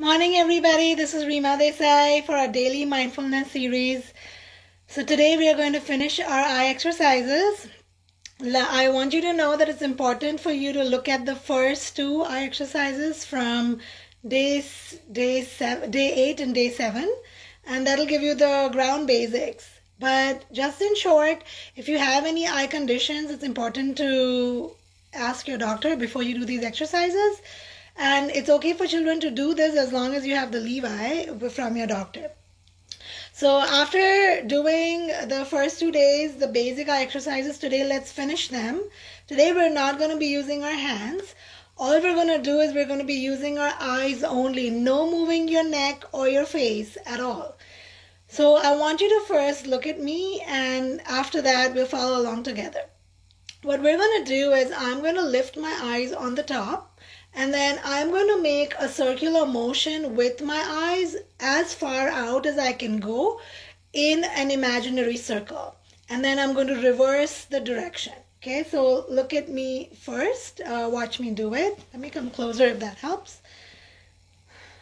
Morning everybody, this is Rima Desai for our daily mindfulness series. So today we are going to finish our eye exercises. I want you to know that it's important for you to look at the first two eye exercises from day 8 and day 7, and that'll give you the ground basics. But just in short, if you have any eye conditions, it's important to ask your doctor before you do these exercises. And it's okay for children to do this as long as you have the levi from your doctor. So after doing the first 2 days, the basic eye exercises, today let's finish them. Today we're not going to be using our hands. All we're going to do is we're going to be using our eyes only. No moving your neck or your face at all. So I want you to first look at me, and after that we'll follow along together. What we're going to do is I'm going to lift my eyes on the top. And then I'm going to make a circular motion with my eyes as far out as I can go in an imaginary circle. And then I'm going to reverse the direction. Okay, so look at me first. Watch me do it. Let me come closer if that helps.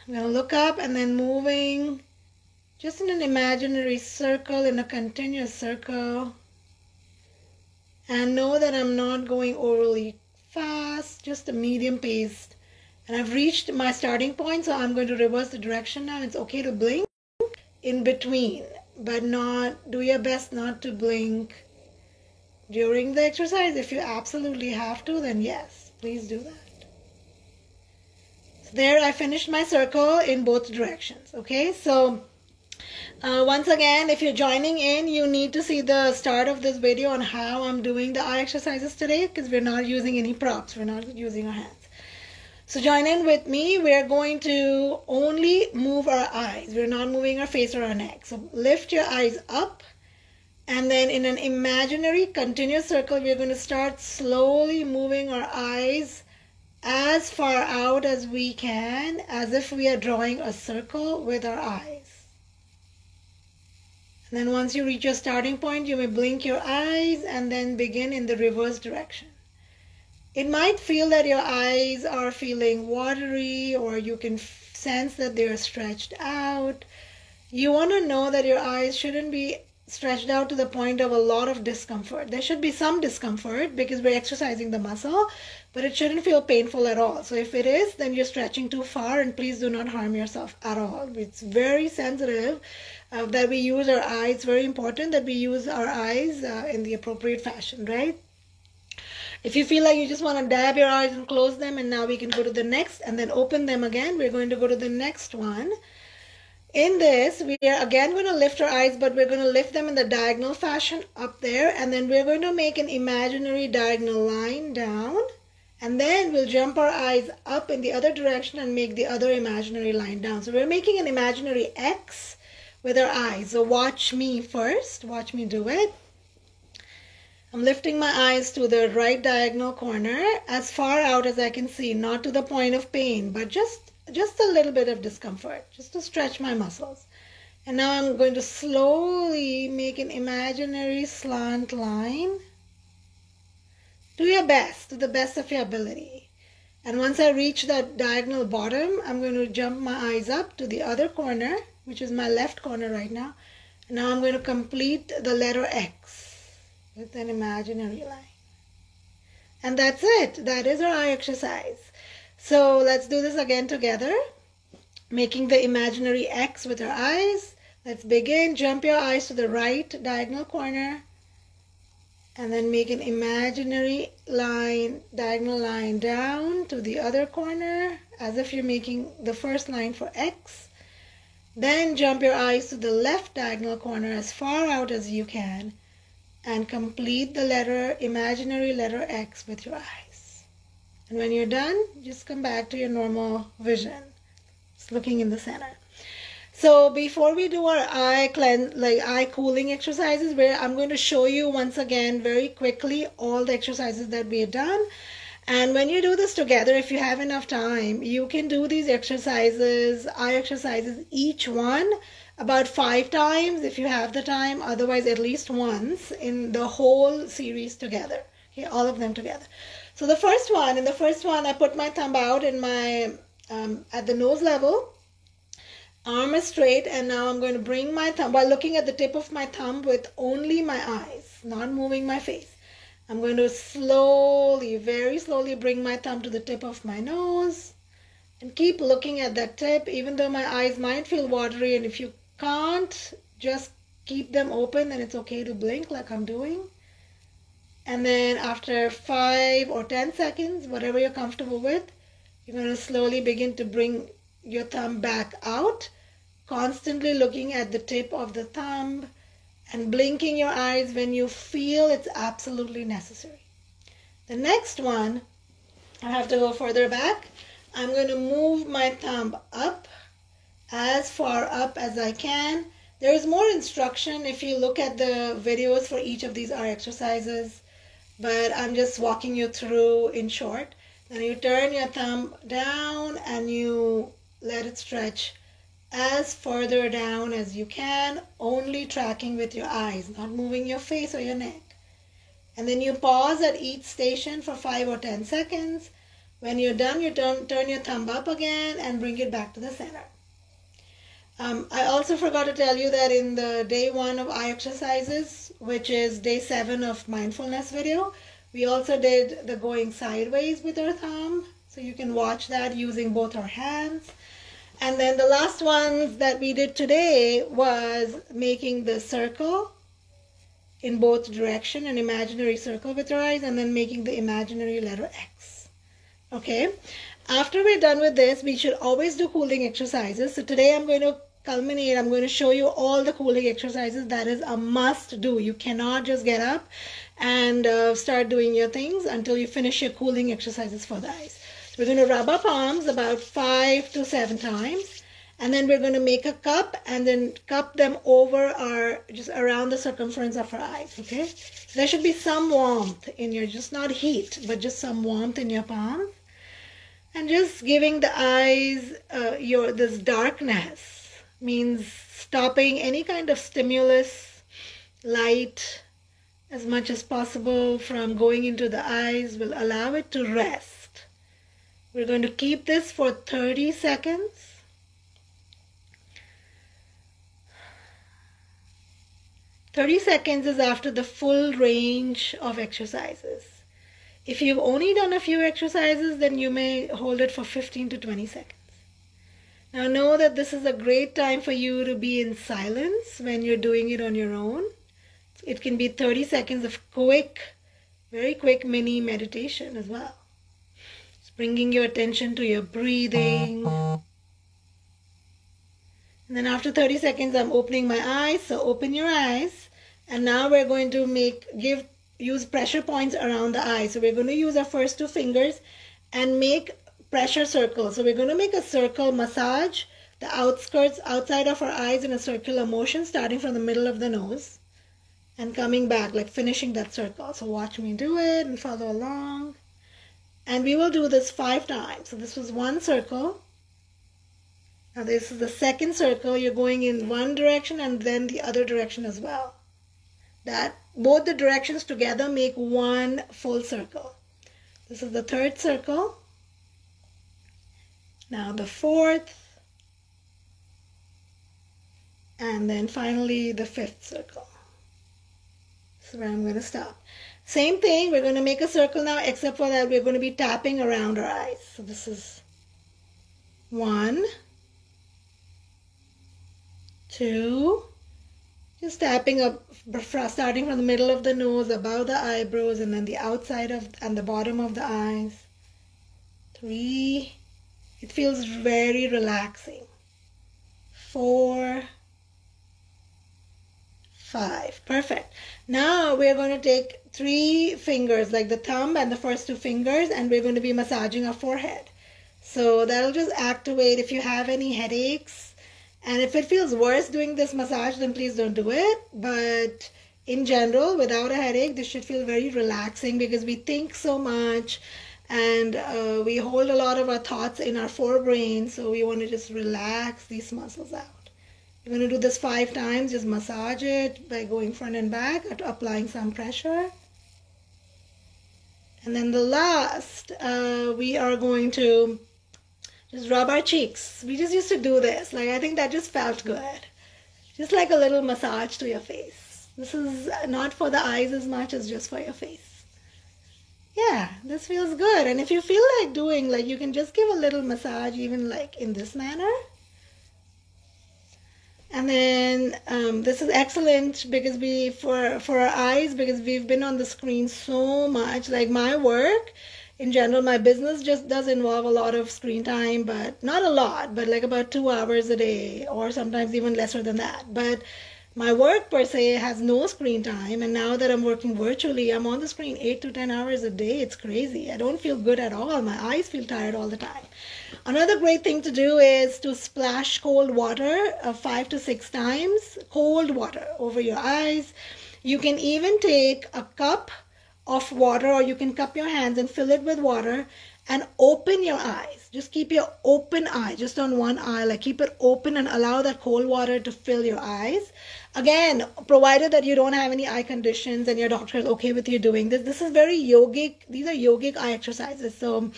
I'm going to look up and then moving just in an imaginary circle, in a continuous circle. And know that I'm not going overly fast, just a medium pace. And I've reached my starting point, so I'm going to reverse the direction now. It's okay to blink in between, but do your best not to blink during the exercise. If you absolutely have to, then yes, please do that. So there, I finished my circle in both directions. Okay, so once again, if you're joining in, you need to see the start of this video on how I'm doing the eye exercises today, because we're not using any props. We're not using our hands. So join in with me. We're going to only move our eyes. We're not moving our face or our neck. So lift your eyes up, and then in an imaginary continuous circle, we're going to start slowly moving our eyes as far out as we can, as if we are drawing a circle with our eyes. And then once you reach your starting point, you may blink your eyes and then begin in the reverse direction. It might feel that your eyes are feeling watery, or you can sense that they're stretched out. You want to know that your eyes shouldn't be stretched out to the point of a lot of discomfort. There should be some discomfort because we're exercising the muscle, but it shouldn't feel painful at all. So if it is, then you're stretching too far, and please do not harm yourself at all. It's very sensitive that we use our eyes. It's very important that we use our eyes in the appropriate fashion, right? If you feel like you just want to dab your eyes and close them, and now we can go to the next and then open them again. We're going to go to the next one. In this, we are again going to lift our eyes, but we're going to lift them in the diagonal fashion up there, and then we're going to make an imaginary diagonal line down, and then we'll jump our eyes up in the other direction and make the other imaginary line down. So we're making an imaginary X with our eyes. So watch me first. Watch me do it. I'm lifting my eyes to the right diagonal corner as far out as I can see, not to the point of pain, but just a little bit of discomfort, just to stretch my muscles. And now I'm going to slowly make an imaginary slant line. Do your best, to the best of your ability. And once I reach that diagonal bottom, I'm going to jump my eyes up to the other corner, which is my left corner right now. And now I'm going to complete the letter X with an imaginary line. And that's it. That is our eye exercise. So let's do this again together, making the imaginary X with our eyes. Let's begin. Jump your eyes to the right diagonal corner, and then make an imaginary line, diagonal line down to the other corner, as if you're making the first line for X. Then jump your eyes to the left diagonal corner as far out as you can, and complete the imaginary letter X with your eyes. And when you're done, just come back to your normal vision, just looking in the center. So before we do our eye cooling exercises, where I'm going to show you once again very quickly all the exercises that we have done. And when you do this together, if you have enough time, you can do these exercises, eye exercises, each one about 5 times if you have the time, otherwise at least once in the whole series together. Okay, all of them together. So in the first one, I put my thumb out in my at the nose level, Arm is straight, and now I'm going to bring my thumb while looking at the tip of my thumb with only my eyes, not moving my face. I'm going to slowly, very slowly bring my thumb to the tip of my nose and keep looking at that tip, even though my eyes might feel watery. And if you can't, just keep them open, and it's okay to blink like I'm doing. And then after 5 or 10 seconds, whatever you're comfortable with, you're going to slowly begin to bring your thumb back out, constantly looking at the tip of the thumb and blinking your eyes when you feel it's absolutely necessary. The next one, I have to go further back. I'm going to move my thumb up, as far up as I can. There is more instruction if you look at the videos for each of these eye exercises, but I'm just walking you through in short. Then you turn your thumb down and you let it stretch as further down as you can, only tracking with your eyes, not moving your face or your neck. And then you pause at each station for 5 or 10 seconds. When you're done, you turn your thumb up again and bring it back to the center. I also forgot to tell you that in the day 1 of eye exercises, which is day 7 of mindfulness video, we also did the going sideways with our thumb. So you can watch that using both our hands. And then the last one that we did today was making the circle in both direction, an imaginary circle with your eyes, and then making the imaginary letter X. Okay, after we're done with this, we should always do cooling exercises. So today I'm going to culminate, I'm going to show you all the cooling exercises. That is a must do. You cannot just get up and start doing your things until you finish your cooling exercises for the eyes. We're going to rub our palms about 5 to 7 times, and then we're going to make a cup and then cup them over just around the circumference of our eyes. Okay, so there should be some warmth in your, just not heat, but just some warmth in your palm, and just giving the eyes this darkness means stopping any kind of stimulus, light, as much as possible from going into the eyes will allow it to rest. We're going to keep this for 30 seconds. 30 seconds is after the full range of exercises. If you've only done a few exercises, then you may hold it for 15 to 20 seconds. Now know that this is a great time for you to be in silence when you're doing it on your own. It can be 30 seconds of quick, very quick mini meditation as well. Bringing your attention to your breathing. And then after 30 seconds, I'm opening my eyes. So open your eyes. And now we're going to use pressure points around the eyes. So we're going to use our first 2 fingers and make pressure circles. So we're going to make a circle massage the outskirts outside of our eyes in a circular motion, starting from the middle of the nose and coming back, like finishing that circle. So watch me do it and follow along. And we will do this 5 times. So this was 1 circle. Now this is the second circle. You're going in one direction and then the other direction as well. That both the directions together make 1 full circle. This is the 3rd circle. Now the 4th. And then finally the 5th circle. This is where I'm going to stop. Same thing, we're going to make a circle now, except for that we're going to be tapping around our eyes. So this is 1, 2, just tapping up, starting from the middle of the nose, above the eyebrows, and then the outside and the bottom of the eyes. 3, it feels very relaxing. 4, 5, perfect. Now we're going to take 3 fingers, like the thumb and the first 2 fingers, and we're going to be massaging our forehead. So that'll just activate if you have any headaches. And if it feels worse doing this massage, then please don't do it. But in general, without a headache, this should feel very relaxing because we think so much and we hold a lot of our thoughts in our forebrain. So we want to just relax these muscles out. You're going to do this 5 times. Just massage it by going front and back, applying some pressure. And then the last, we are going to Just rub our cheeks. We just used to do this. Like, I think that just felt good. Just like a little massage to your face. This is not for the eyes as much as just for your face. Yeah, this feels good. And if you feel like doing, like, you can just give a little massage even like in this manner. And then this is excellent because for our eyes, because we've been on the screen so much. Like my work in general, my business just does involve a lot of screen time, but not a lot, but like about 2 hours a day, or sometimes even lesser than that. But my work per se has no screen time, and now that I'm working virtually, I'm on the screen 8 to 10 hours a day. It's crazy. I don't feel good at all. My eyes feel tired all the time. Another great thing to do is to splash cold water 5 to 6 times, cold water over your eyes. You can even take a cup of water, or you can cup your hands and fill it with water and open your eyes. Just keep your open eye, just on one eye, like keep it open and allow that cold water to fill your eyes. Again, provided that you don't have any eye conditions and your doctor is okay with you doing this. This is very yogic. These are yogic eye exercises. So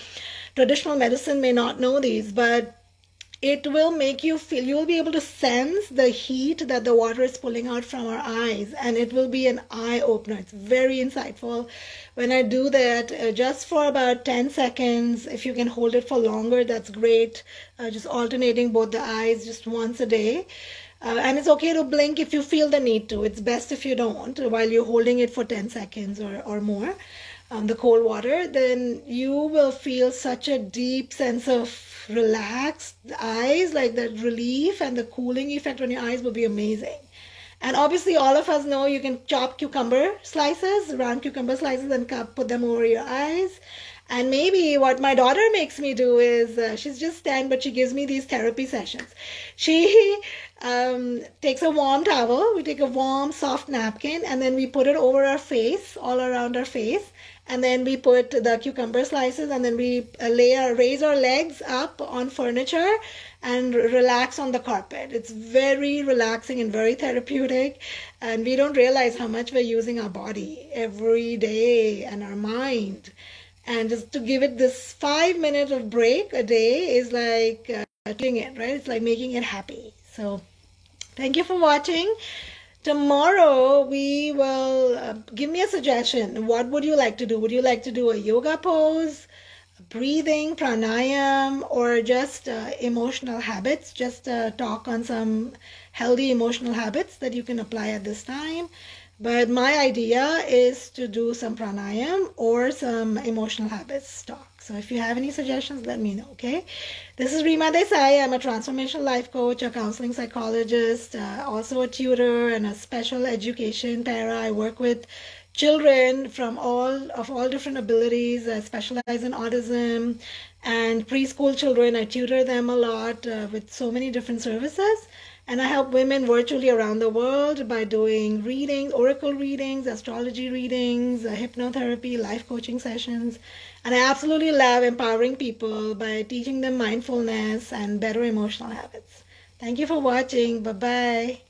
traditional medicine may not know these, but it will make you feel, you will be able to sense the heat that the water is pulling out from our eyes, and it will be an eye opener. It's very insightful. When I do that, just for about 10 seconds, if you can hold it for longer, that's great. Just alternating both the eyes just once a day. And it's okay to blink if you feel the need to. It's best if you don't while you're holding it for 10 seconds or more. The cold water, then you will feel such a deep sense of relaxed eyes, like the relief and the cooling effect on your eyes will be amazing. And obviously all of us know you can chop cucumber slices, round cucumber slices, and put them over your eyes. And maybe what my daughter makes me do is, she's just 10, but she gives me these therapy sessions. She takes a warm towel, we take a warm, soft napkin, and then we put it over our face, all around our face. And then we put the cucumber slices, and then we raise our legs up on furniture and relax on the carpet. It's very relaxing and very therapeutic. And we don't realize how much we're using our body every day and our mind. And just to give it this 5 minutes of break a day is like doing it, right? It's like making it happy. So thank you for watching. Tomorrow we will give me a suggestion. What would you like to do? Would you like to do a yoga pose, breathing, pranayam, or just emotional habits? Just talk on some healthy emotional habits that you can apply at this time. But my idea is to do some pranayam or some emotional habits talk. So if you have any suggestions, let me know, okay? This is Reema Desai. I'm a transformational life coach, a counseling psychologist, also a tutor and a special education para. I work with children from all different abilities. I specialize in autism and preschool children. I tutor them a lot with so many different services. And I help women virtually around the world by doing readings, oracle readings, astrology readings, hypnotherapy, life coaching sessions. And I absolutely love empowering people by teaching them mindfulness and better emotional habits. Thank you for watching. Bye-bye.